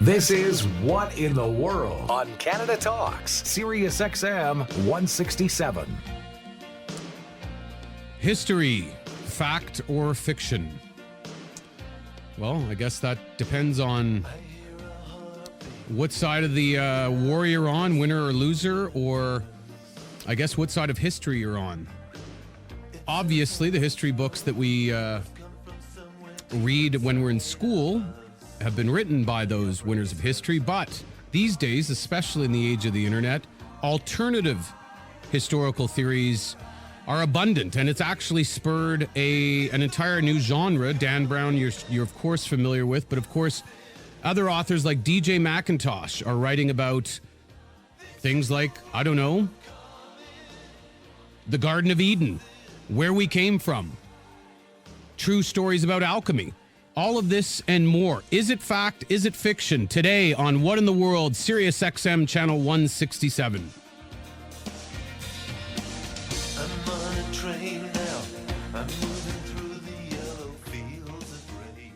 This is What in the World on Canada Talks, Sirius XM 167. History, fact or fiction? Well, I guess that depends on what side of the war you're on, winner or loser, or I guess what side of history you're on. Obviously, the history books that we read when we're in school have been written by those winners of history, but these days, especially in the age of the internet, alternative historical theories are abundant, and it's actually spurred an entire new genre. Dan Brown, you're of course familiar with, but of course, other authors like DJ MacIntosh are writing about things like, I don't know, the Garden of Eden, where we came from, true stories about alchemy. All of this and more. Is it fact? Is it fiction? Today on What in the World, Sirius XM Channel 167. I'm on a train now. I'm moving through the yellow fields of gray.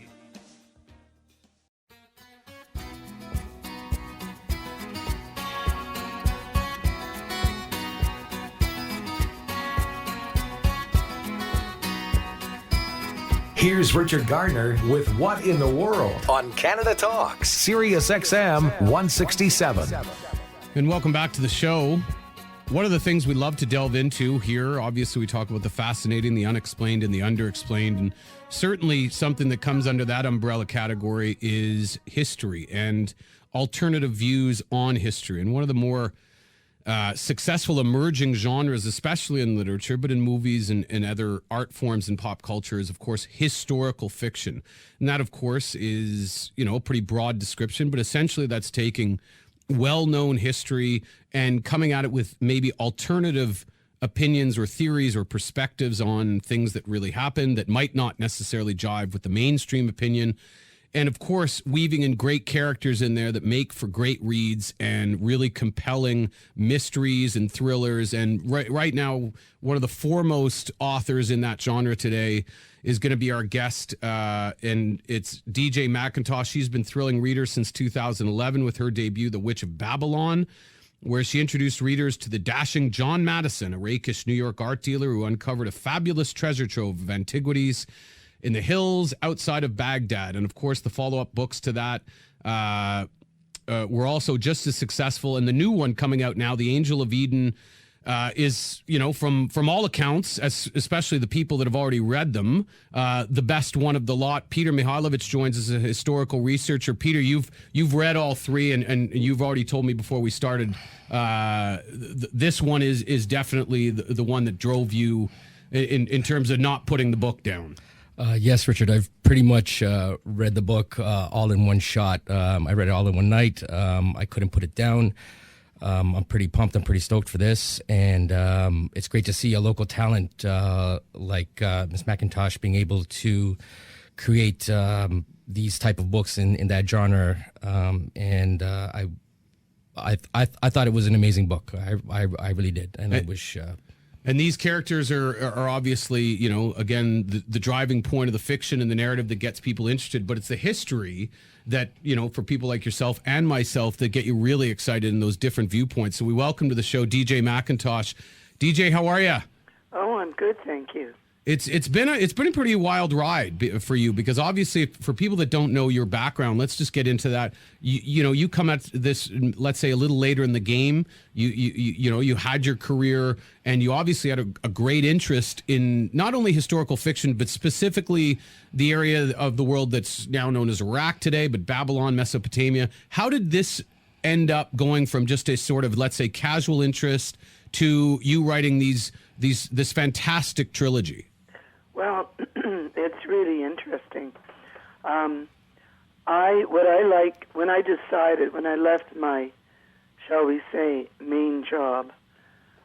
Here's Richard Garner with What in the World on Canada Talks, Sirius XM 167. And welcome back to the show. One of the things we love to delve into here, obviously we talk about the fascinating, the unexplained, and the underexplained, and certainly something that comes under that umbrella category is history and alternative views on history. And one of the more successful emerging genres, especially in literature, but in movies and other art forms in pop culture, is, of course, historical fiction. And that, of course, is, a pretty broad description, but essentially that's taking well-known history and coming at it with maybe alternative opinions or theories or perspectives on things that really happened that might not necessarily jive with the mainstream opinion. And of course, weaving in great characters in there that make for great reads and really compelling mysteries and thrillers. And right now, one of the foremost authors in that genre today is going to be our guest, and it's DJ MacIntosh. She's been thrilling readers since 2011 with her debut, The Witch of Babylon, where she introduced readers to the dashing John Madison, a rakish New York art dealer who uncovered a fabulous treasure trove of antiquities in the hills outside of Baghdad. And of course, the follow-up books to that were also just as successful. And the new one coming out now, The Angel of Eden, is, from all accounts, especially the people that have already read them, the best one of the lot. Peter Mihailovich joins as a historical researcher. Peter, you've read all three, and you've already told me before we started, this one is definitely the one that drove you in terms of not putting the book down. Yes, Richard, I've pretty much read the book all in one shot. I read it all in one night. I couldn't put it down. I'm pretty pumped. I'm pretty stoked for this. And it's great to see a local talent like Ms. MacIntosh being able to create these type of books in that genre. I thought it was an amazing book. I really did. And I wish... And these characters are obviously, again, the driving point of the fiction and the narrative that gets people interested. But it's the history that, for people like yourself and myself that get you really excited in those different viewpoints. So we welcome to the show DJ MacIntosh. DJ, how are you? Oh, I'm good, thank you. It's been a pretty wild ride for you, because obviously for people that don't know your background, let's just get into that. You come at this, let's say, a little later in the game. You had your career, and you obviously had a great interest in not only historical fiction, but specifically the area of the world that's now known as Iraq today, but Babylon, Mesopotamia. How did this end up going from just a sort of, let's say, casual interest to you writing this fantastic trilogy? Well, it's really interesting. What I like, when I left my, shall we say, main job,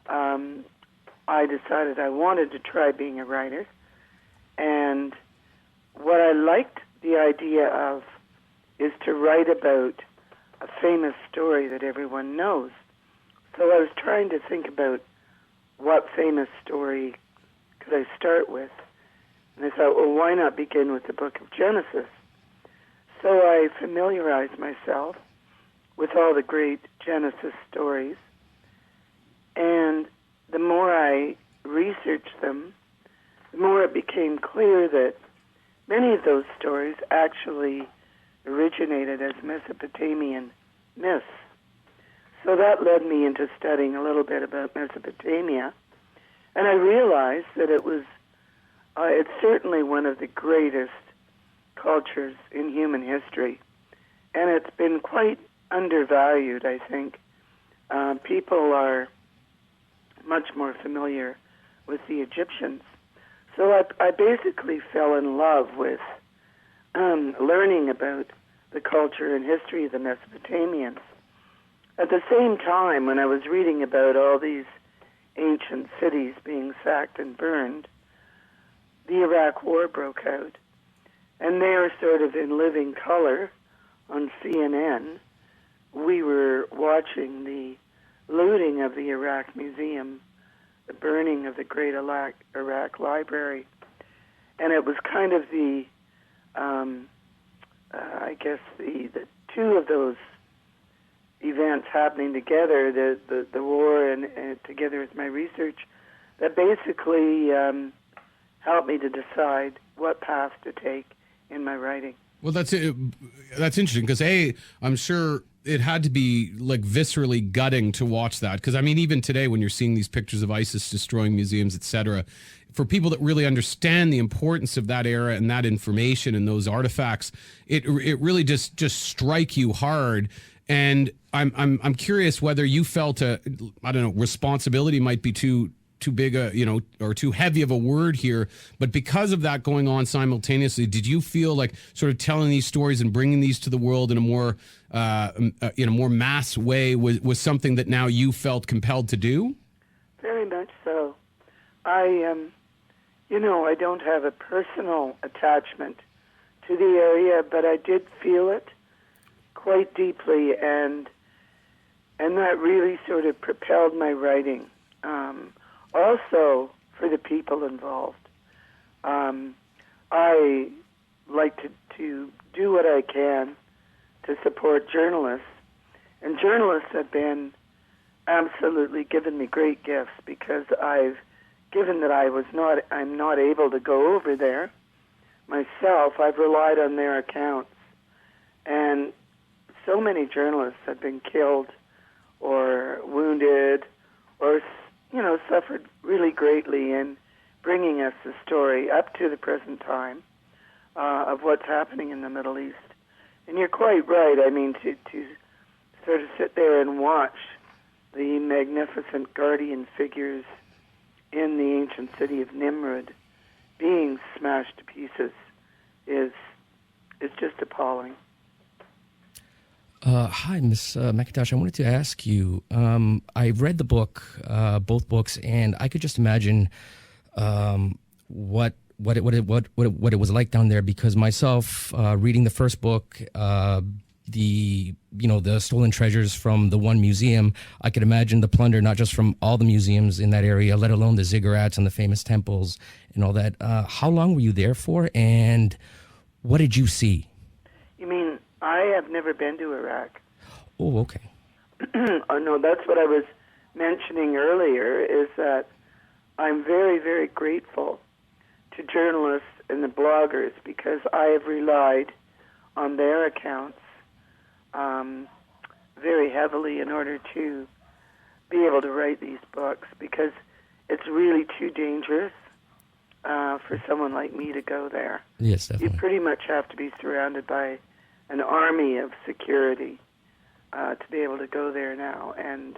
I decided I wanted to try being a writer. And what I liked the idea of is to write about a famous story that everyone knows. So I was trying to think about what famous story could I start with. And I thought, well, why not begin with the book of Genesis? So I familiarized myself with all the great Genesis stories, and the more I researched them, the more it became clear that many of those stories actually originated as Mesopotamian myths. So that led me into studying a little bit about Mesopotamia, and I realized that it's certainly one of the greatest cultures in human history, and it's been quite undervalued, I think. People are much more familiar with the Egyptians. So I basically fell in love with learning about the culture and history of the Mesopotamians. At the same time, when I was reading about all these ancient cities being sacked and burned, the Iraq War broke out. And there, sort of in living color on CNN, we were watching the looting of the Iraq Museum, the burning of the Great Iraq Library. And it was kind of the two of those events happening together, the war and together with my research, that basically helped me to decide what path to take in my writing. Well, that's interesting because I'm sure it had to be like viscerally gutting to watch that, because I mean, even today when you're seeing these pictures of ISIS destroying museums, etc., for people that really understand the importance of that era and that information and those artifacts, it really just strike you hard. And I'm curious whether you felt responsibility might be too big or too heavy of a word here, but because of that going on simultaneously, did you feel like sort of telling these stories and bringing these to the world in a more more mass way was something that now you felt compelled to do? Very much so. I don't have a personal attachment to the area, but I did feel it quite deeply, and that really sort of propelled my writing. Also, for the people involved, I like to do what I can to support journalists, and journalists have been absolutely given me great gifts, because given that I'm not able to go over there myself, I've relied on their accounts, and so many journalists have been killed or wounded or suffered really greatly in bringing us the story up to the present time of what's happening in the Middle East. And you're quite right. I mean, to sort of sit there and watch the magnificent guardian figures in the ancient city of Nimrud being smashed to pieces is just appalling. Hi, Miss MacIntosh. I wanted to ask you. I read the book, both books, and I could just imagine what it was like down there. Because myself, reading the first book, the stolen treasures from the one museum, I could imagine the plunder not just from all the museums in that area, let alone the ziggurats and the famous temples and all that. How long were you there for, and what did you see? You mean, I have never been to Iraq. Oh, okay. Oh, no, that's what I was mentioning earlier, is that I'm very, very grateful to journalists and the bloggers, because I have relied on their accounts very heavily in order to be able to write these books, because it's really too dangerous for someone like me to go there. Yes, definitely. You pretty much have to be surrounded by an army of security to be able to go there now and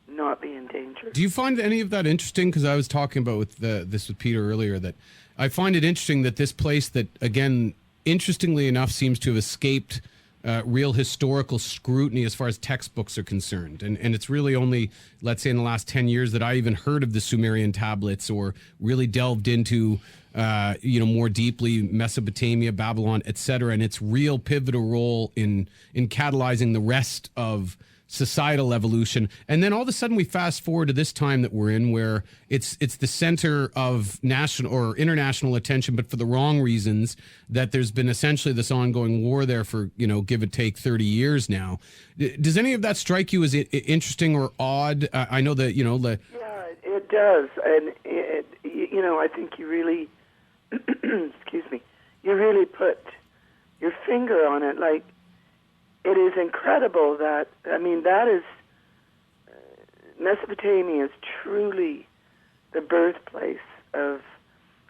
not be in danger. Do you find any of that interesting? Because I was talking about this with Peter earlier, that I find it interesting that this place that, again, interestingly enough, seems to have escaped real historical scrutiny as far as textbooks are concerned. And it's really only, let's say, in the last 10 years that I even heard of the Sumerian tablets or really delved into, more deeply Mesopotamia, Babylon, etc., and its real pivotal role in catalyzing the rest of societal evolution. And then all of a sudden we fast forward to this time that we're in, where it's the center of national or international attention, but for the wrong reasons, that there's been essentially this ongoing war there for, give or take 30 years now. Does any of that strike you as interesting or odd? I know that, Yeah, it does. And, I think you really, excuse me, you really put your finger on it. Like, it is incredible that is, Mesopotamia is truly the birthplace of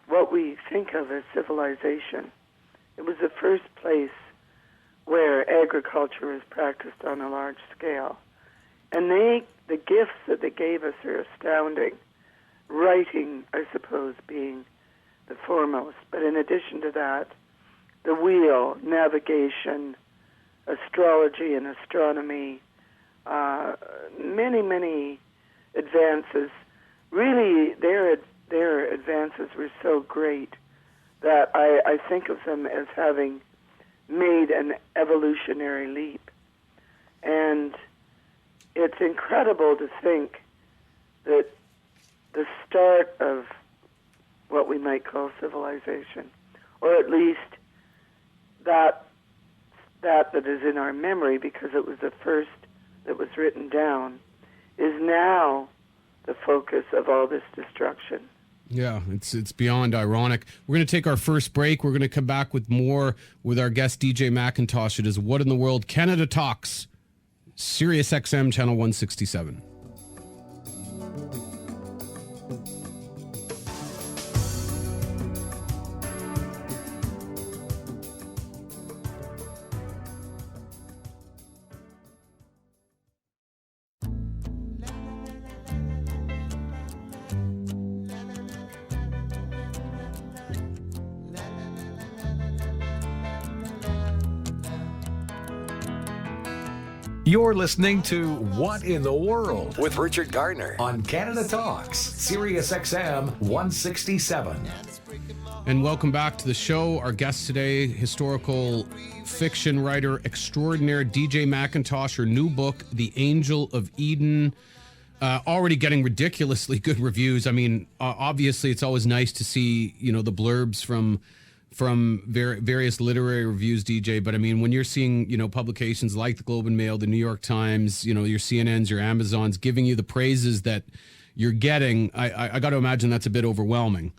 what we think of as civilization. It was the first place where agriculture was practiced on a large scale. And the gifts that they gave us are astounding. Writing, I suppose, being the foremost. But in addition to that, the wheel, navigation, astrology and astronomy, many, many advances. Really, their advances were so great that I think of them as having made an evolutionary leap. And it's incredible to think that the start of what we might call civilization, or at least that is in our memory because it was the first that was written down, is now the focus of all this destruction. Yeah, it's beyond ironic. We're going to take our first break. We're going to come back with more with our guest DJ MacIntosh. It is What in the World Canada Talks, Sirius XM Channel 167. You're listening to What in the World with Richard Garner on Canada Talks, Sirius XM 167. And welcome back to the show. Our guest today, historical fiction writer extraordinaire DJ MacIntosh. Her new book, The Angel of Eden, already getting ridiculously good reviews. I mean, obviously, it's always nice to see, the blurbs from various literary reviews, DJ. But I mean, when you're seeing, publications like the Globe and Mail, the New York Times, your CNNs, your Amazons giving you the praises that you're getting, I got to imagine that's a bit overwhelming.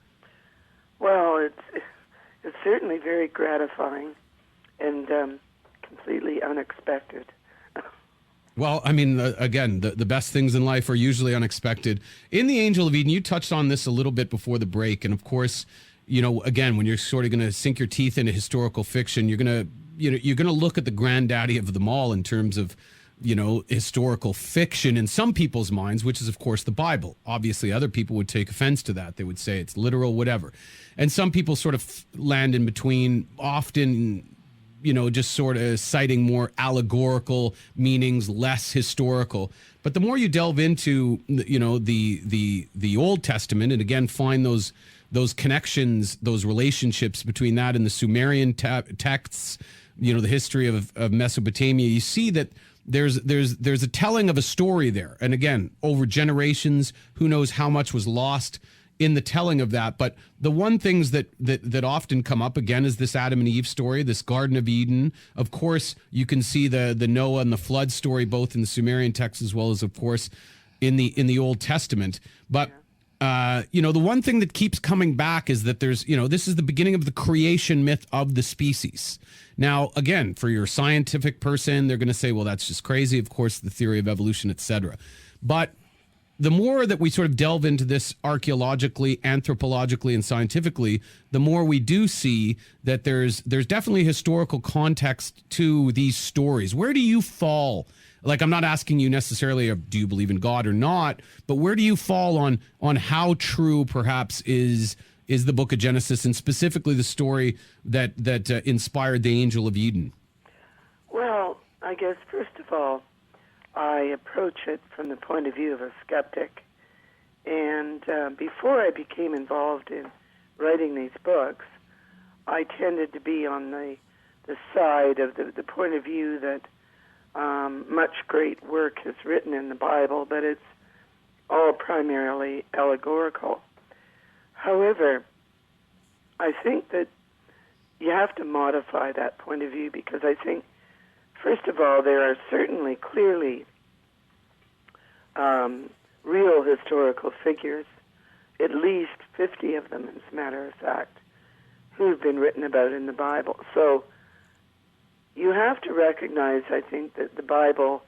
Well, it's certainly very gratifying and completely unexpected. Well, I mean, again, the best things in life are usually unexpected. In The Angel of Eden, you touched on this a little bit before the break, and of course, again, when you're sort of going to sink your teeth into historical fiction, you're going to look at the granddaddy of them all in terms of, historical fiction in some people's minds, which is, of course, the Bible. Obviously, other people would take offense to that. They would say it's literal, whatever. And some people sort of land in between, often, just sort of citing more allegorical meanings, less historical. But the more you delve into, the Old Testament, and again, find those connections, those relationships between that and the Sumerian texts, the history of Mesopotamia, you see that there's a telling of a story there. And again, over generations, who knows how much was lost in the telling of that. But the one things that often come up again is this Adam and Eve story, this Garden of Eden. Of course, you can see the Noah and the flood story, both in the Sumerian text as well as, of course, in the Old Testament. But the one thing that keeps coming back is that there's, this is the beginning of the creation myth of the species. Now, again, for your scientific person, they're going to say, well, that's just crazy. Of course, the theory of evolution, etc. But the more that we sort of delve into this archaeologically, anthropologically, and scientifically, the more we do see that there's definitely historical context to these stories. Where do you fall? Like, I'm not asking you necessarily, do you believe in God or not, but where do you fall on how true perhaps is the book of Genesis, and specifically the story that inspired the Angel of Eden? Well, I guess, first of all, I approach it from the point of view of a skeptic. And before I became involved in writing these books, I tended to be on the side of the point of view that much great work is written in the Bible, but it's all primarily allegorical. However, I think that you have to modify that point of view, because I think, first of all, there are certainly clearly real historical figures, at least 50 of them, as a matter of fact, who've been written about in the Bible. So you have to recognize, I think, that the Bible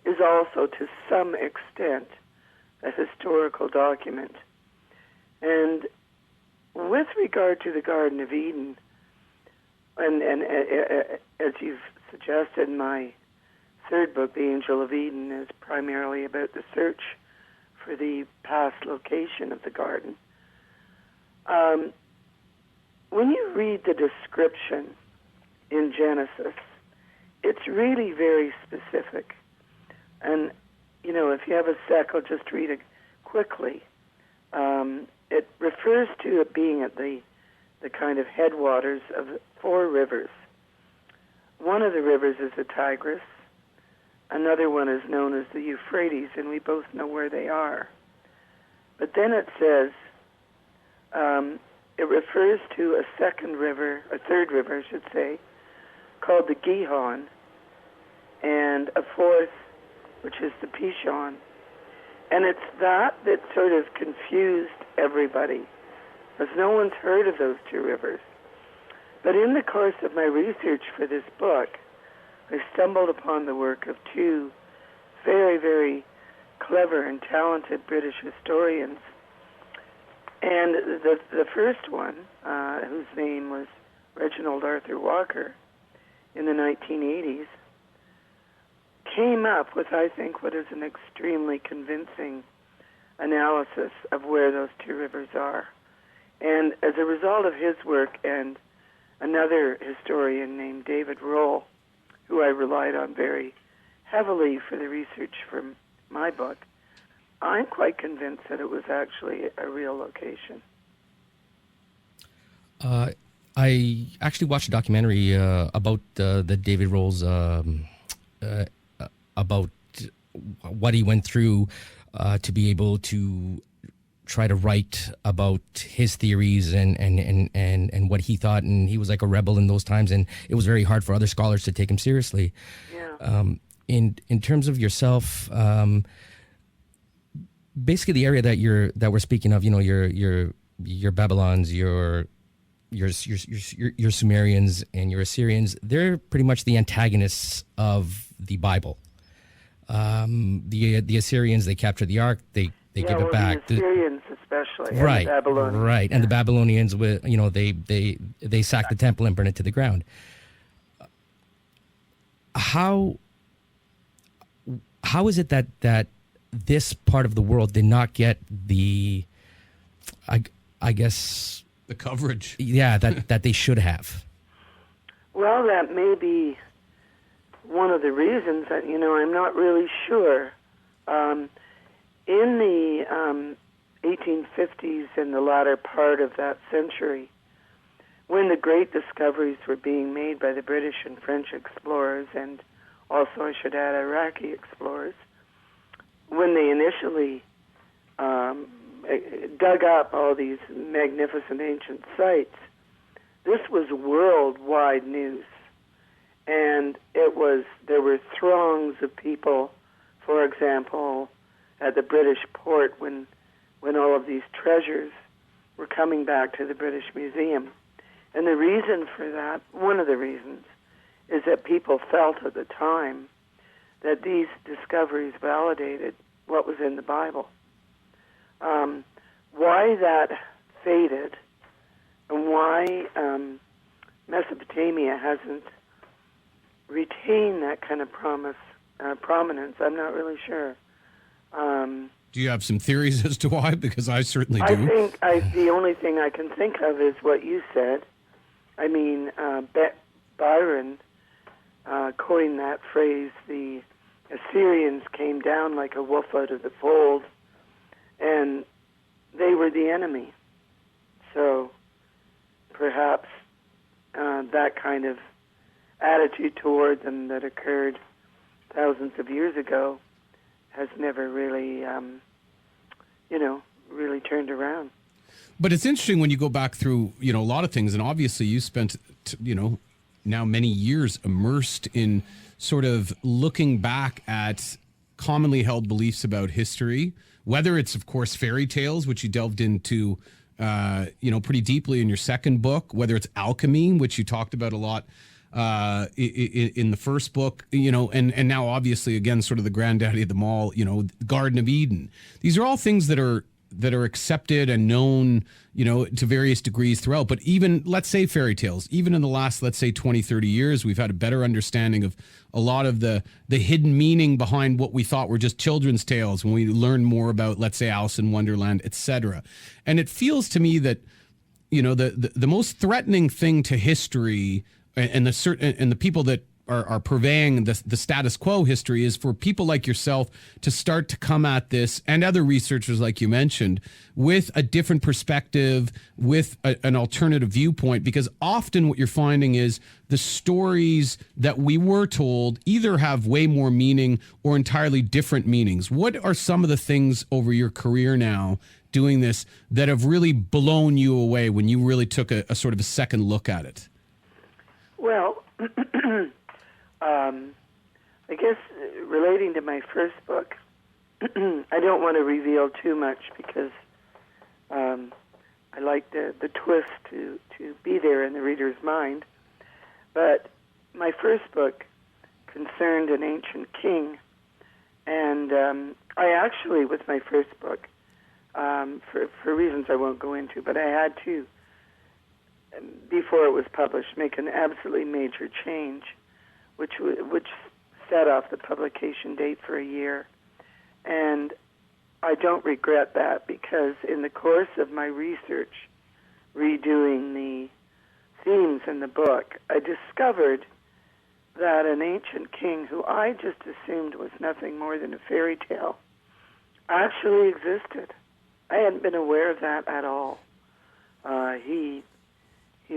is also, to some extent, a historical document. And with regard to the Garden of Eden, and as you've suggested, my third book, The Angel of Eden, is primarily about the search for the past location of the garden. When you read the description in Genesis, it's really very specific. And, you know, if you have a sec, I'll just read it quickly. It refers to it being at the kind of headwaters of 4 rivers. One of the rivers is the Tigris. Another one is known as the Euphrates, and we both know where they are. But then it says, it refers to a third river, I should say, called the Gihon, and a fourth, which is the Pishon. And it's that sort of confused everybody, because no one's heard of those 2 rivers. But in the course of my research for this book, I stumbled upon the work of 2 very, very clever and talented British historians. And the first one, whose name was Reginald Arthur Walker, in the 1980s, came up with, I think, what is an extremely convincing analysis of where those 2 rivers are. And as a result of his work and another historian named David Roll, who I relied on very heavily for the research for my book, I'm quite convinced that it was actually a real location. I actually watched a documentary about the David Roll's about what he went through to be able to try to write about his theories and what he thought, and he was like a rebel in those times, and it was very hard for other scholars to take him seriously. Yeah. In terms of yourself, basically the area that we're speaking of, you know, your Babylons, your Sumerians and your Assyrians, they're pretty much the antagonists of the Bible. The Assyrians, they captured the ark, they give it back. The Assyrians especially, right, and the Babylonians. right, and the Babylonians, you know, they sacked the temple and burned it to the ground. How is it that this part of the world did not get the, I guess, the coverage? Yeah, that they should have. Well, that may be one of the reasons. That, you know, I'm not really sure. In the 1850s and the latter part of that century, when the great discoveries were being made by the British and French explorers, and also, I should add, Iraqi explorers, when they initially dug up all these magnificent ancient sites, this was worldwide news. And there were throngs of people, for example, at the British port when all of these treasures were coming back to the British Museum. And the reason for that, one of the reasons, is that people felt at the time that these discoveries validated what was in the Bible. Why that faded and why Mesopotamia hasn't retained that kind of prominence, I'm not really sure. Do you have some theories as to why? Because I certainly do. I think the only thing I can think of is what you said. I mean, Byron coined that phrase, the Assyrians came down like a wolf out of the fold, and they were the enemy. So perhaps that kind of attitude toward them that occurred thousands of years ago has never really, really turned around. But it's interesting when you go back through, a lot of things, and obviously you spent, now many years immersed in sort of looking back at commonly held beliefs about history, whether it's, of course, fairy tales, which you delved into, pretty deeply in your second book, whether it's alchemy, which you talked about a lot in the first book, and now obviously, again, sort of the granddaddy of them all, Garden of Eden. These are all things that are accepted and known, to various degrees throughout. But even, let's say, fairy tales, even in the last, let's say, 20, 30 years, we've had a better understanding of a lot of the hidden meaning behind what we thought were just children's tales when we learn more about, let's say, Alice in Wonderland, etc. And it feels to me that, the most threatening thing to history and the people that are purveying the status quo history is for people like yourself to start to come at this, and other researchers like you mentioned, with a different perspective, with an alternative viewpoint, because often what you're finding is the stories that we were told either have way more meaning or entirely different meanings. What are some of the things over your career now doing this that have really blown you away when you really took a sort of a second look at it? Well, I guess relating to my first book, I don't want to reveal too much because I like the twist to be there in the reader's mind. But my first book concerned an ancient king, and I actually, with my first book, for reasons I won't go into, but I had to, before it was published, make an absolutely major change, which set off the publication date for a year. And I don't regret that, because in the course of my research, redoing the themes in the book, I discovered that an ancient king who I just assumed was nothing more than a fairy tale actually existed. I hadn't been aware of that at all. He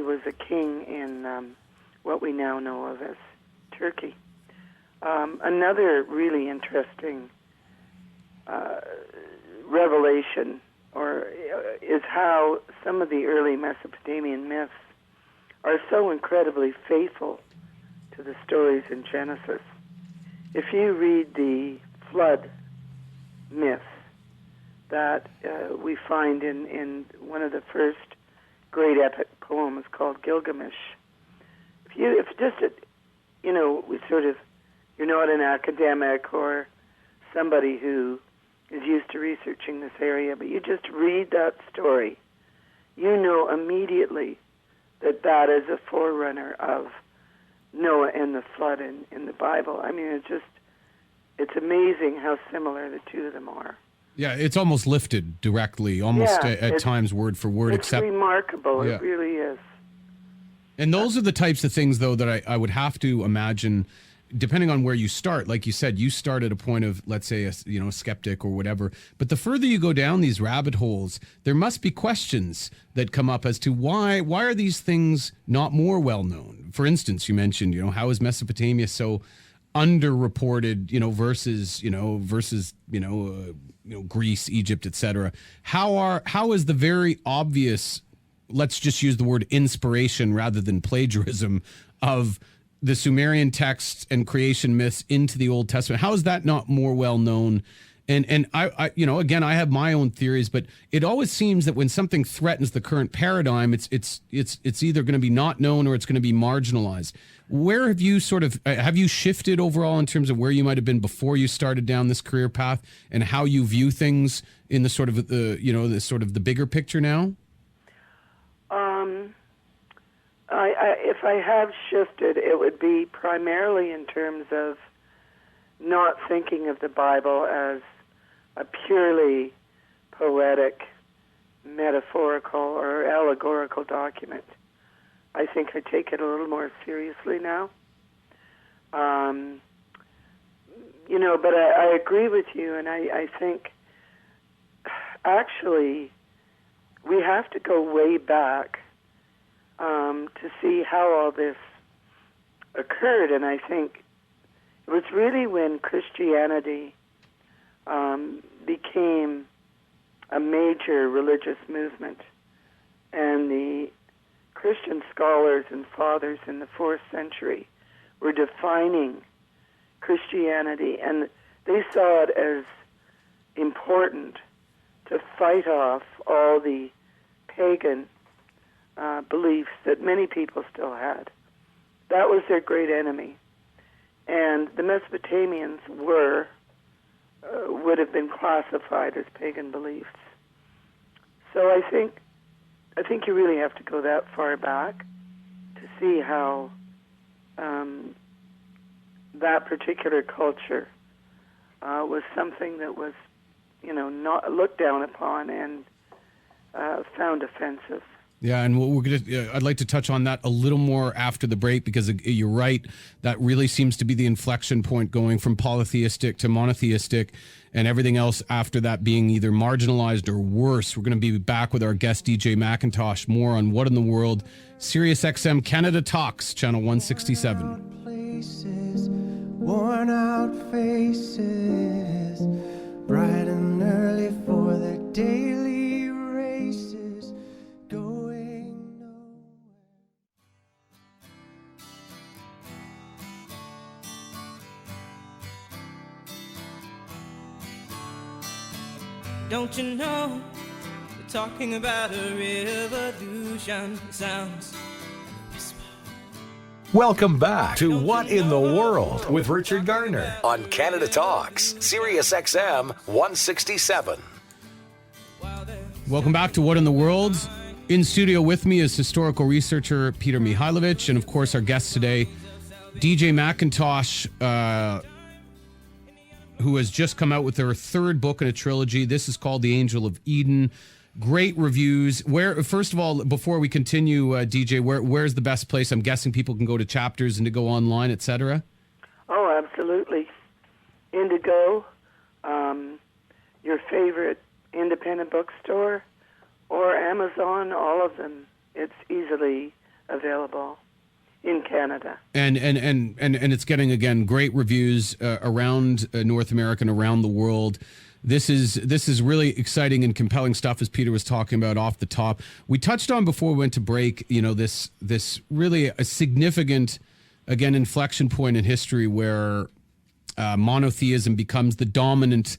was a king in what we now know of as Turkey. Another really interesting revelation is how some of the early Mesopotamian myths are so incredibly faithful to the stories in Genesis. If you read the flood myth that we find in one of the first great epic poems called Gilgamesh, if just we sort of, you're not an academic or somebody who is used to researching this area, but you just read that story, you know immediately that is a forerunner of Noah and the flood in the Bible. I mean, it's amazing how similar the two of them are. Yeah, it's almost lifted directly, almost at times word for word. It's remarkable. Yeah. It really is. And those are the types of things, though, that I would have to imagine, depending on where you start. Like you said, you start at a point of, let's say, a skeptic or whatever. But the further you go down these rabbit holes, there must be questions that come up as to why are these things not more well known? For instance, you mentioned, how is Mesopotamia so underreported, versus Greece, Egypt, etc. How is the very obvious, let's just use the word inspiration rather than plagiarism, of the Sumerian texts and creation myths into the Old Testament? How is that not more well known? And I again, I have my own theories, but it always seems that when something threatens the current paradigm, it's either going to be not known or it's going to be marginalized. Where have you have you shifted overall in terms of where you might have been before you started down this career path, and how you view things in the sort of the bigger picture now? If I have shifted, it would be primarily in terms of not thinking of the Bible as a purely poetic, metaphorical, or allegorical document. I think I take it a little more seriously now. But I agree with you, and I think actually we have to go way back to see how all this occurred, and I think It was really when Christianity became a major religious movement, and the Christian scholars and fathers in the 4th century were defining Christianity, and they saw it as important to fight off all the pagan beliefs that many people still had. That was their great enemy. And the Mesopotamians would have been classified as pagan beliefs. So I think you really have to go that far back to see how that particular culture was something that was, not looked down upon and found offensive. Yeah, and I'd like to touch on that a little more after the break, because you're right, that really seems to be the inflection point, going from polytheistic to monotheistic, and everything else after that being either marginalized or worse. We're going to be back with our guest DJ MacIntosh, more on What in the World, Sirius XM Canada Talks, channel 167. Places, worn out faces, bright and early for their daily races, going nowhere. Don't you know, they're talking about a revolution. Sounds Welcome back to What in the World with Richard Garner on Canada Talks, Sirius XM 167. Welcome back to What in the World. In studio with me is historical researcher Peter Mihailovich, and of course our guest today, DJ MacIntosh, who has just come out with their 3rd book in a trilogy. This is called The Angel of Eden. Great reviews. First of all, before we continue, DJ, where's the best place? I'm guessing people can go to Chapters, Indigo Online, etc. Oh, absolutely. Indigo, your favorite independent bookstore, or Amazon, all of them. It's easily available in Canada. And it's getting, again, great reviews around North America and around the world. This is really exciting and compelling stuff, as Peter was talking about off the top. We touched on before we went to break, this really a significant, again, inflection point in history where monotheism becomes the dominant,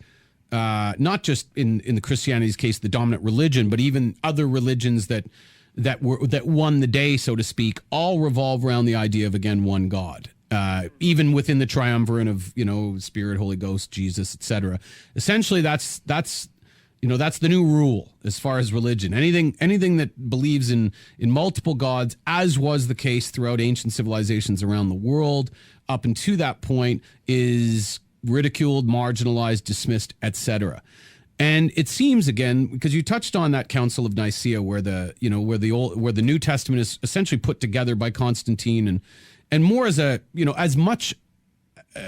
not just in the Christianity's case, the dominant religion, but even other religions that won the day, so to speak, all revolve around the idea of, again, one God. Even within the triumvirate of, Spirit, Holy Ghost, Jesus, etc. Essentially, that's the new rule as far as religion. Anything that believes in multiple gods, as was the case throughout ancient civilizations around the world, up until that point, is ridiculed, marginalized, dismissed, etc. And it seems, again, because you touched on that Council of Nicaea, where the New Testament is essentially put together by Constantine, and more as as much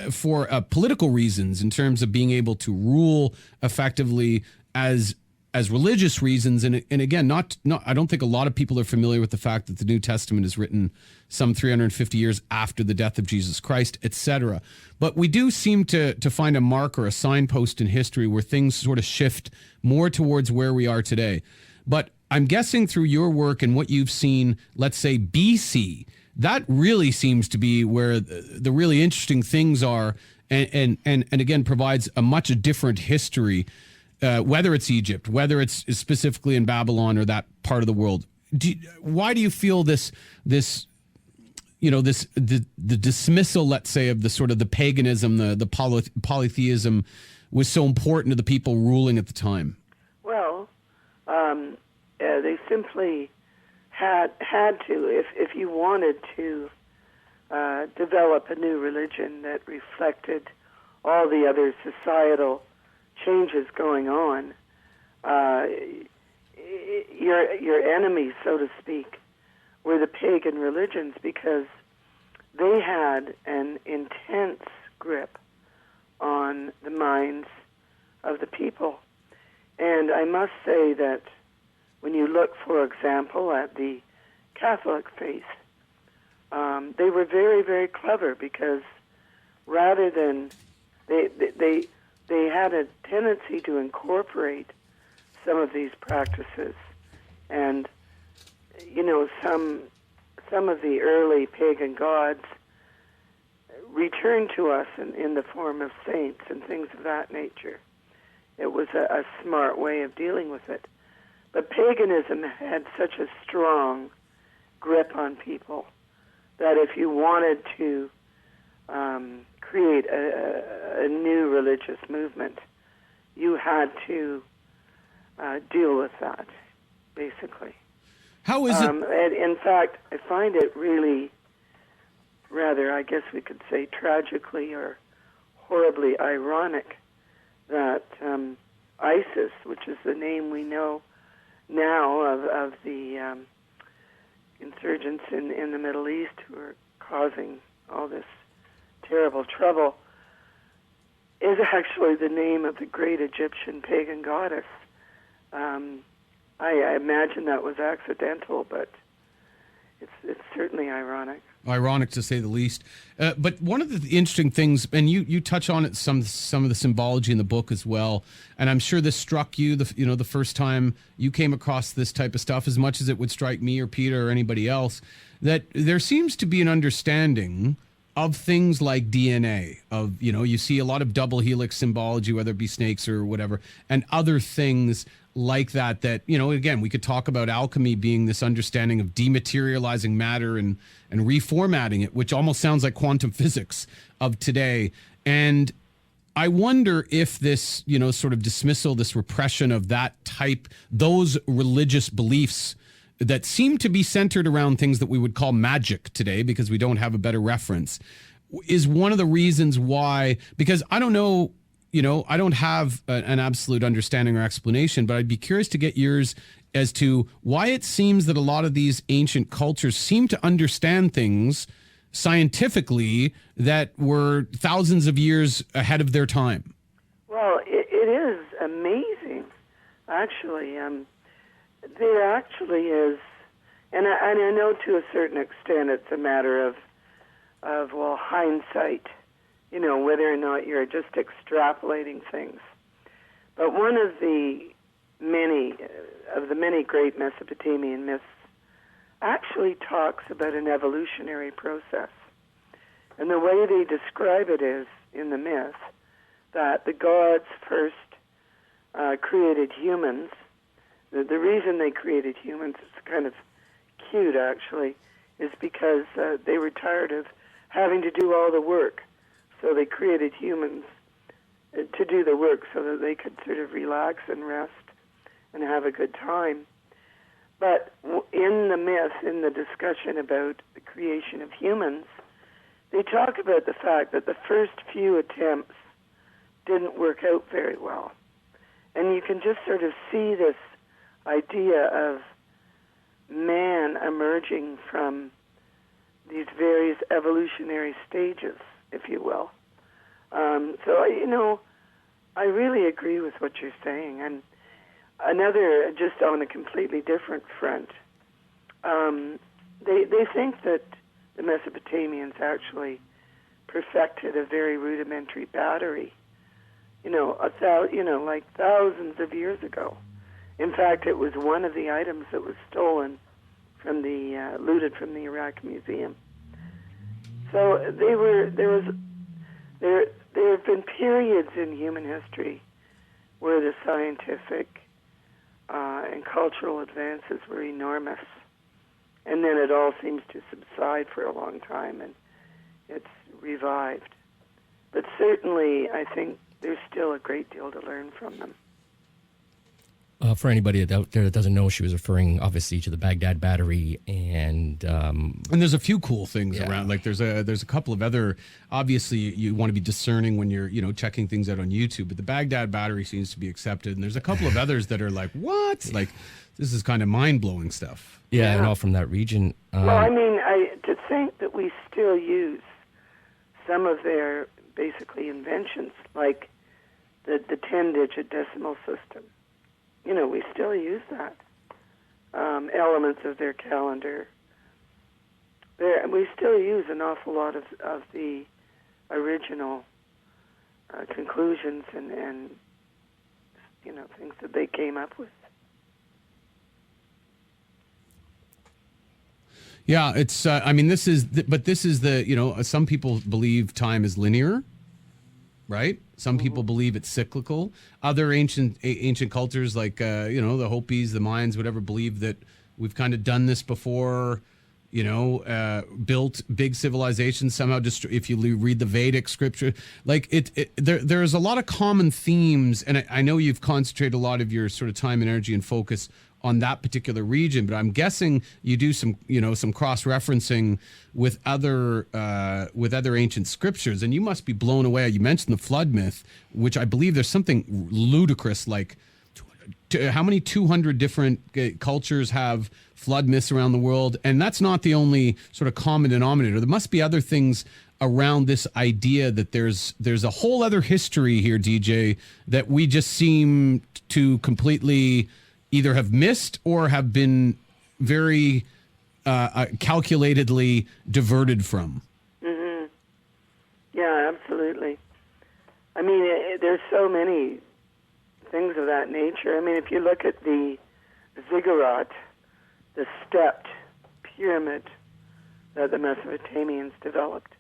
for political reasons in terms of being able to rule effectively as religious reasons. And again, not I don't think a lot of people are familiar with the fact that the New Testament is written some 350 years after the death of Jesus Christ, etc. But we do seem to find a marker, a signpost in history where things sort of shift more towards where we are today. But I'm guessing through your work and what you've seen, let's say BC, that really seems to be where the really interesting things are, and again provides a much different history, whether it's Egypt, whether it's specifically in Babylon or that part of the world. Why do you feel the dismissal, let's say, of the sort of the paganism, the polytheism was so important to the people ruling at the time? Well, they simply had to, if you wanted to develop a new religion that reflected all the other societal changes going on, your enemies, so to speak, were the pagan religions, because they had an intense grip on the minds of the people. And I must say that when you look, for example, at the Catholic faith, they were very, very clever, because rather than they had a tendency to incorporate some of these practices, and some of the early pagan gods returned to us in the form of saints and things of that nature. It was a smart way of dealing with it. But paganism had such a strong grip on people that if you wanted to create a new religious movement, you had to deal with that, basically. How is it? And in fact, I find it really, rather, I guess we could say tragically or horribly ironic that ISIS, which is the name we know now of the insurgents in the Middle East who are causing all this terrible trouble, is actually the name of the great Egyptian pagan goddess. I imagine that was accidental, but it's certainly ironic. Ironic to say the least. But one of the interesting things, and you touch on it, some of the symbology in the book as well, and I'm sure this struck you the first time you came across this type of stuff, as much as it would strike me or Peter or anybody else, that there seems to be an understanding of things like DNA, of, you see a lot of double helix symbology, whether it be snakes or whatever, and other things like that, again, we could talk about alchemy being this understanding of dematerializing matter and reformatting it, which almost sounds like quantum physics of today. And I wonder if this, sort of dismissal, this repression of that type, those religious beliefs that seem to be centered around things that we would call magic today, because we don't have a better reference, is one of the reasons why, because I don't know, I don't have an absolute understanding or explanation, but I'd be curious to get yours as to why it seems that a lot of these ancient cultures seem to understand things scientifically that were thousands of years ahead of their time. Well, it is amazing, actually. There actually is, and I know to a certain extent it's a matter of hindsight, whether or not you're just extrapolating things. But one of the many great Mesopotamian myths actually talks about an evolutionary process. And the way they describe it is, in the myth, that the gods first created humans. The reason they created humans is kind of cute, actually, is because they were tired of having to do all the work. So they created humans to do the work so that they could sort of relax and rest and have a good time. But in the myth, in the discussion about the creation of humans, they talk about the fact that the first few attempts didn't work out very well. And you can just sort of see this idea of man emerging from these various evolutionary stages, if you will. So, I really agree with what you're saying. And another, just on a completely different front, they think that the Mesopotamians actually perfected a very rudimentary battery, like thousands of years ago. In fact, it was one of the items that was stolen from looted from the Iraq Museum. So there have been periods in human history where the scientific and cultural advances were enormous, and then it all seems to subside for a long time, and it's revived. But certainly, I think there's still a great deal to learn from them. For anybody out there that doesn't know, she was referring obviously to the Baghdad battery, and there's a few cool things around. Like there's a couple of other. Obviously, you want to be discerning when you're checking things out on YouTube. But the Baghdad battery seems to be accepted, and there's a couple of others that are like, what? Like this is kind of mind blowing stuff. Yeah, and all from that region. Well, I mean, to think that we still use some of their basically inventions, like the 10-digit decimal system. We still use that. Elements of their calendar. We still use an awful lot of the original conclusions and things that they came up with. Yeah, it's. I mean, this is. But this is the. Some people believe time is linear, right? Some people believe it's cyclical. Other ancient cultures, like the Hopis, the Mayans, whatever, believe that we've kind of done this before. Built big civilizations somehow. Just if you read the Vedic scripture, like there's a lot of common themes, and I know you've concentrated a lot of your sort of time and energy and focus on that particular region, but I'm guessing you do some cross-referencing with other ancient scriptures, and you must be blown away. You mentioned the flood myth, which I believe there's something ludicrous like how many 200 different cultures have flood myths around the world, and that's not the only sort of common denominator. There must be other things around this idea that there's a whole other history here, DJ, that we just seem to completely either have missed or have been very calculatedly diverted from. Mm-hmm. Yeah, absolutely. I mean, there's so many things of that nature. I mean, if you look at the ziggurat, the stepped pyramid that the Mesopotamians developed,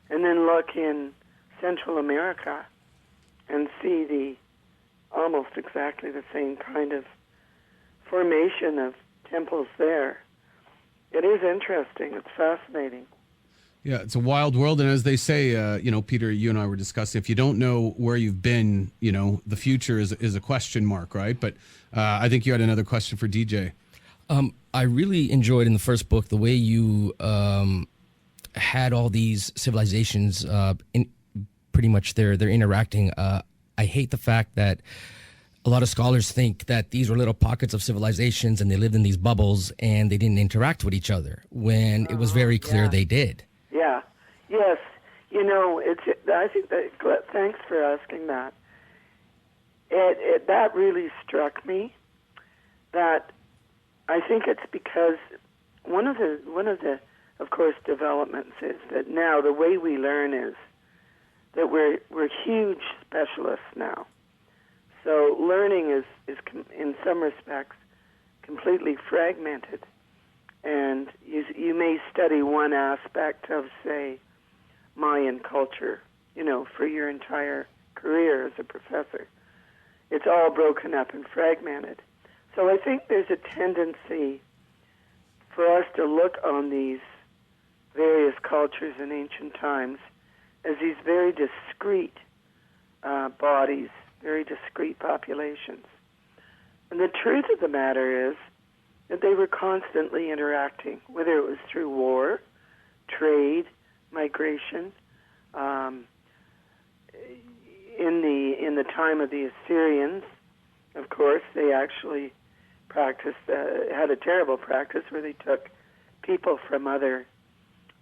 and then look in Central America and see the almost exactly the same kind of formation of temples there. It is interesting. It's fascinating. Yeah, it's a wild world, and as they say, Peter, you and I were discussing, if you don't know where you've been, the future is a question mark, right? But I think you had another question for DJ. I really enjoyed in the first book the way you had all these civilizations in pretty much they're interacting. I hate the fact that a lot of scholars think that these were little pockets of civilizations and they lived in these bubbles and they didn't interact with each other when it was very clear they did. Yeah. Yes. I think that. Thanks for asking that. That really struck me. That I think it's because one of the of course developments is that now the way we learn is that we're huge specialists now. So learning is in some respects completely fragmented, and you may study one aspect of, say, Mayan culture, for your entire career as a professor. It's all broken up and fragmented. So I think there's a tendency for us to look on these various cultures in ancient times as these very discrete bodies, very discrete populations. And the truth of the matter is that they were constantly interacting, whether it was through war, trade, migration. In the time of the Assyrians, of course, they actually had a terrible practice where they took people from other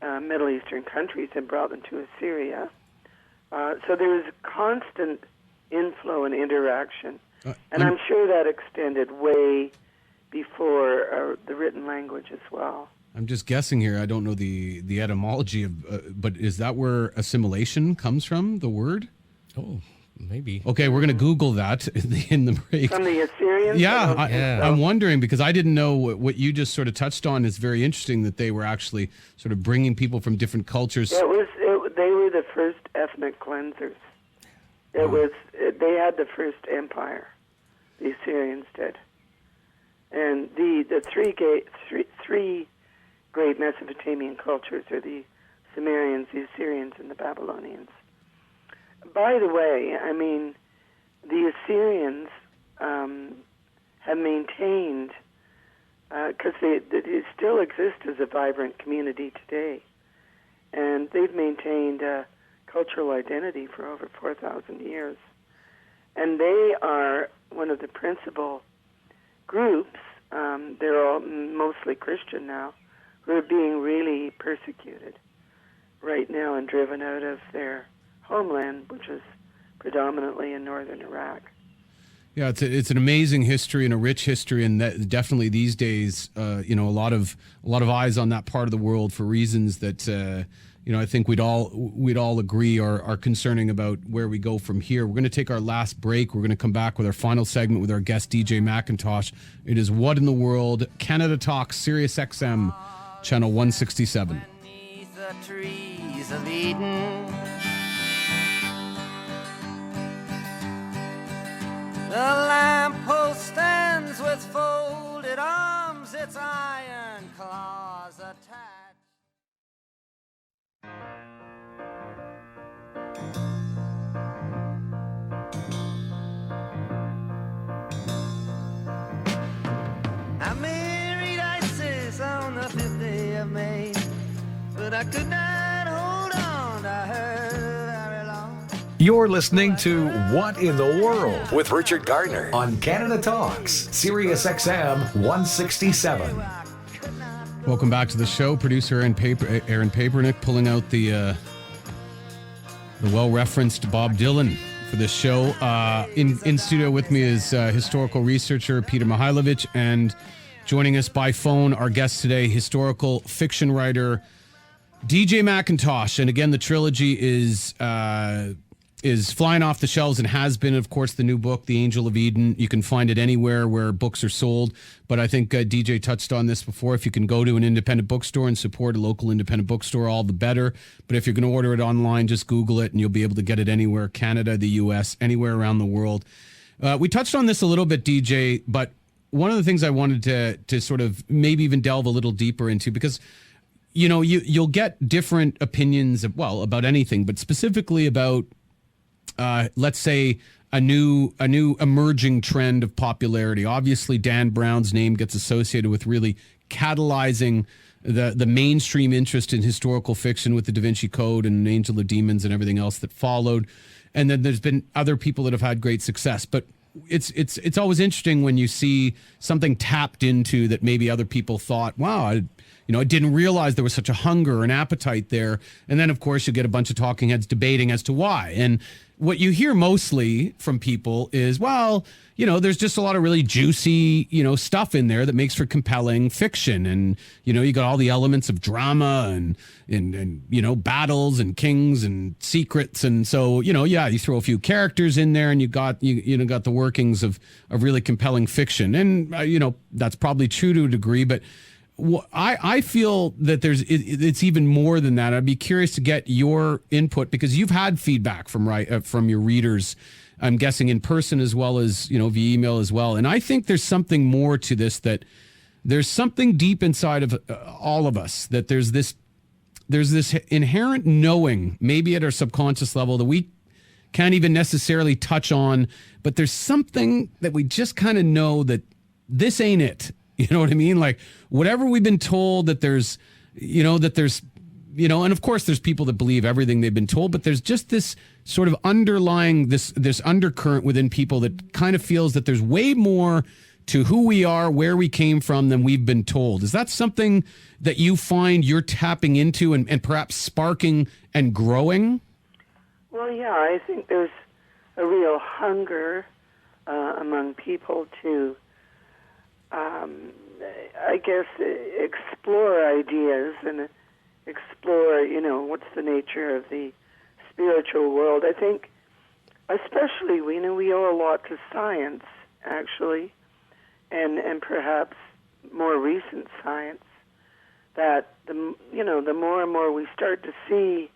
Middle Eastern countries and brought them to Assyria. So there was constant inflow and interaction. And I'm sure that extended way before the written language as well. I'm just guessing here. I don't know the etymology of, but is that where assimilation comes from, the word? Oh, maybe. Okay, we're going to Google that in the break. From the Assyrians? Yeah, I'm wondering because I didn't know what you just sort of touched on is very interesting that they were actually sort of bringing people from different cultures. They were the first ethnic cleansers. They had the first empire. The Assyrians did. And the three great Mesopotamian cultures are the Sumerians, the Assyrians, and the Babylonians. By the way, I mean, the Assyrians have maintained, because they still exist as a vibrant community today, and they've maintained a cultural identity for over 4,000 years. And they are one of the principal groups, they're all mostly Christian now, who are being really persecuted right now and driven out of their homeland, which is predominantly in northern Iraq. Yeah, it's an amazing history and a rich history, and that definitely these days, a lot of eyes on that part of the world for reasons that I think we'd all agree are concerning about where we go from here. We're going to take our last break. We're going to come back with our final segment with our guest DJ MacIntosh. It is What in the World, Canada Talks, Sirius XM, channel 167. Beneath the trees of Eden, the lamppost stands with folded arms, its iron claws attached. I married Isis on the 5th day of May, but I could not hold on to her very long. You're listening to What in the World with Richard Garner on Canada Talks, Sirius XM 167. Welcome back to the show. Producer Aaron Papernick pulling out the well-referenced Bob Dylan for this show. In studio with me is historical researcher Peter Mihailovich, and joining us by phone, our guest today, historical fiction writer DJ MacIntosh. And again, the trilogy is flying off the shelves and has been, of course, the new book, The Angel of Eden. You can find it anywhere where books are sold. But I think DJ touched on this before. If you can go to an independent bookstore and support a local independent bookstore, all the better. But if you're going to order it online, just Google it and you'll be able to get it anywhere, Canada, the U.S., anywhere around the world. We touched on this a little bit, DJ, but one of the things I wanted to sort of maybe even delve a little deeper into, because you'll get different opinions about anything, but specifically about let's say a new emerging trend of popularity. Obviously, Dan Brown's name gets associated with really catalyzing the mainstream interest in historical fiction with the Da Vinci Code and Angel of Demons and everything else that followed. And then there's been other people that have had great success. But it's always interesting when you see something tapped into that maybe other people thought, wow, I didn't realize there was such a hunger and appetite there. And then, of course, you get a bunch of talking heads debating as to why. And what you hear mostly from people is, well, there's just a lot of really juicy, stuff in there that makes for compelling fiction. And, you got all the elements of drama and battles and kings and secrets. And so, you throw a few characters in there and you got the workings of really compelling fiction. And, that's probably true to a degree, but I feel that it's even more than that. I'd be curious to get your input, because you've had feedback from your readers, I'm guessing in person as well as via email as well. And I think there's something more to this, that there's something deep inside of all of us, that there's this inherent knowing, maybe at our subconscious level, that we can't even necessarily touch on, but there's something that we just kind of know that this ain't it. You know what I mean? Like, whatever we've been told that there's, and of course there's people that believe everything they've been told, but there's just this sort of underlying, this undercurrent within people that kind of feels that there's way more to who we are, where we came from, than we've been told. Is that something that you find you're tapping into and perhaps sparking and growing? Well, yeah, I think there's a real hunger among people to I guess explore ideas and explore, what's the nature of the spiritual world. I think especially, we owe a lot to science, actually, and perhaps more recent science, that the more and more we start to see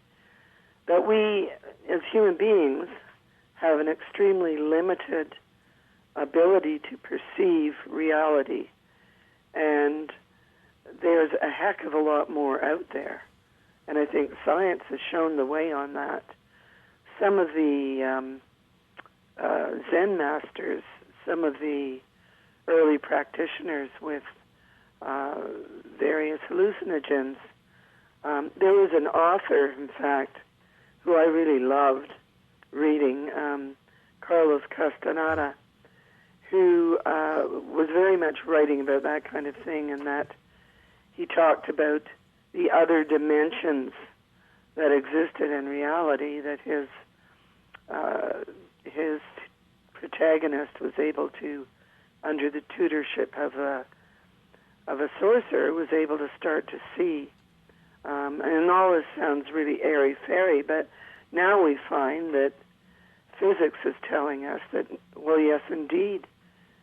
that we as human beings have an extremely limited ability to perceive reality, and there's a heck of a lot more out there, and I think science has shown the way on that. Some of the Zen masters, some of the early practitioners with various hallucinogens, there was an author, in fact, who I really loved reading, Carlos Castaneda, who was very much writing about that kind of thing, and that he talked about the other dimensions that existed in reality, that his protagonist was able to, under the tutorship of a sorcerer, was able to start to see. And all this sounds really airy-fairy, but now we find that physics is telling us that, well, yes, indeed,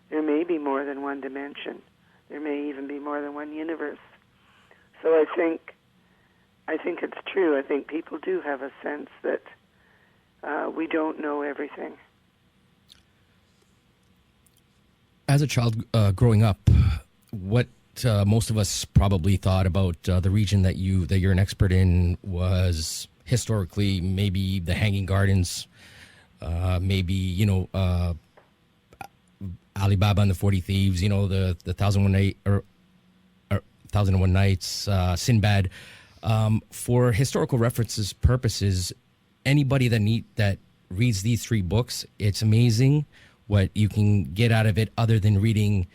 there may be more than one dimension. There may even be more than one universe. So I think it's true. I think people do have a sense that we don't know everything. As a child growing up, what most of us probably thought about the region that you're an expert in was historically maybe the Hanging Gardens, maybe Alibaba and the 40 Thieves, the 1001 Nights, Sinbad. For historical references purposes, anybody that reads these three books, it's amazing what you can get out of it other than reading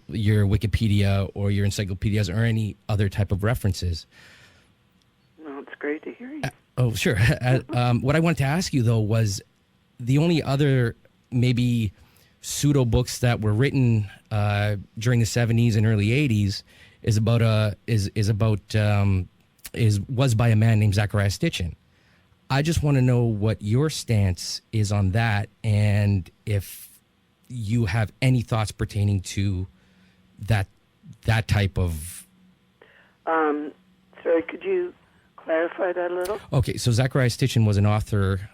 your Wikipedia or your encyclopedias or any other type of references. Well, it's great to hear you. Oh, sure. What I wanted to ask you, though, was the only other maybe pseudo books that were written during the 70s and early 80s was by a man named Zachariah Stitchin. I just want to know what your stance is on that, and if you have any thoughts pertaining to that type of. Sorry, could you clarify that a little? Okay, so Zachariah Stitchin was an author,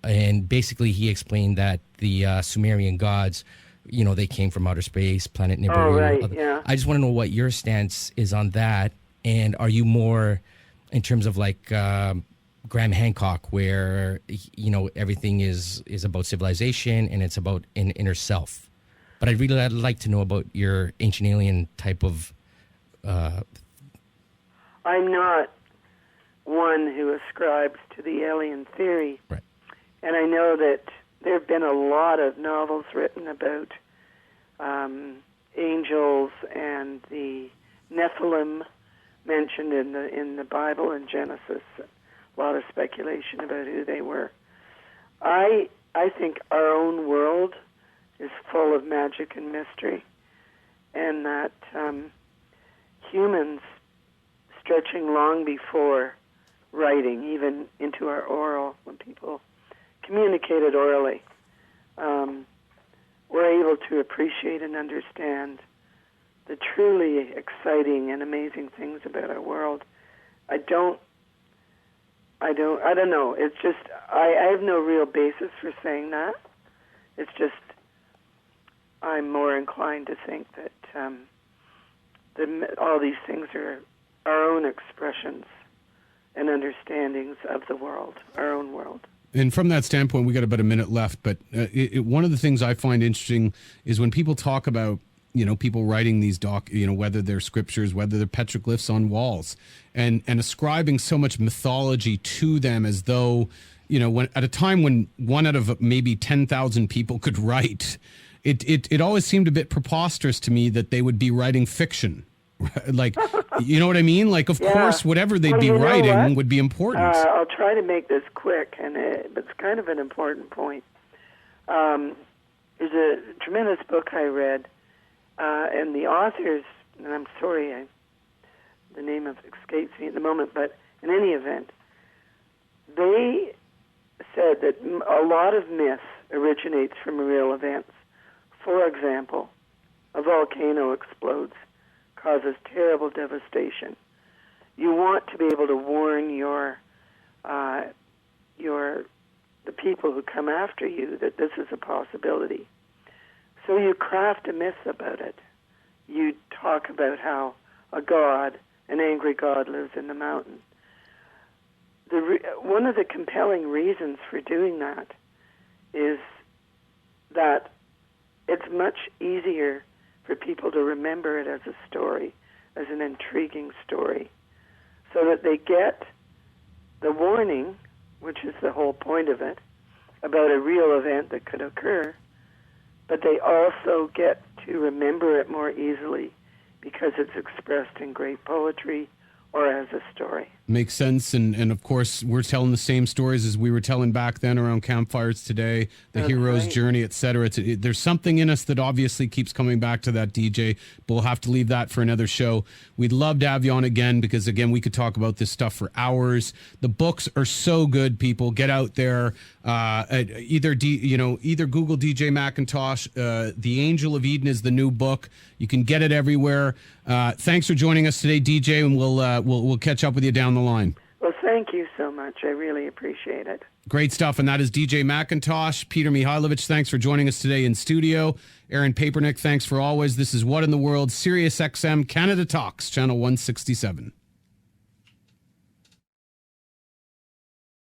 and basically he explained that the Sumerian gods, they came from outer space, planet Nibiru. Oh, right, yeah. I just want to know what your stance is on that, and are you more in terms of like Graham Hancock, where everything is about civilization and it's about an inner self? But I'd like to know about your ancient alien type of. I'm not one who ascribes to the alien theory, right. And I know that there have been a lot of novels written about angels and the Nephilim mentioned in the Bible in Genesis. A lot of speculation about who they were. I think our own world is full of magic and mystery, and that humans, stretching long before writing, even into our oral, when people communicated orally, were able to appreciate and understand the truly exciting and amazing things about our world. I don't know. It's just, I have no real basis for saying that. It's just, I'm more inclined to think that all these things are our own expressions and understandings of the world, our own world. And from that standpoint, we got about a minute left. But one of the things I find interesting is when people talk about, people writing these whether they're scriptures, whether they're petroglyphs on walls, and ascribing so much mythology to them, as though, when at a time when one out of maybe 10,000 people could write, it always seemed a bit preposterous to me that they would be writing fiction. Like, you know what I mean? Like, of course, whatever they'd be writing would be important. I'll try to make this quick, but it's kind of an important point. There's a tremendous book I read, and the authors, and I'm sorry, the name escapes me at the moment, but in any event, they said that a lot of myth originates from real events. For example, a volcano explodes, causes terrible devastation. You want to be able to warn the people who come after you that this is a possibility. So you craft a myth about it. You talk about how an angry god, lives in the mountain. One of the compelling reasons for doing that is that it's much easier for people to remember it as a story, as an intriguing story, so that they get the warning, which is the whole point of it, about a real event that could occur, but they also get to remember it more easily because it's expressed in great poetry or as a story. Makes sense. And of course, we're telling the same stories as we were telling back then around campfires today, the hero's right. journey, etc. There's something in us that obviously keeps coming back to that, DJ, but we'll have to leave that for another show. We'd love to have you on again because, again, we could talk about this stuff for hours. The books are so good, people. Get out there. Either Google DJ MacIntosh. The Angel of Eden is the new book. You can get it everywhere. Thanks for joining us today, DJ, and we'll catch up with you down the line. Well, thank you so much. I really appreciate it. Great stuff, and that is DJ MacIntosh. Peter Mihailovich, thanks for joining us today in studio. Aaron Papernick, thanks for always. This is What in the World, Sirius XM, Canada Talks, Channel 167.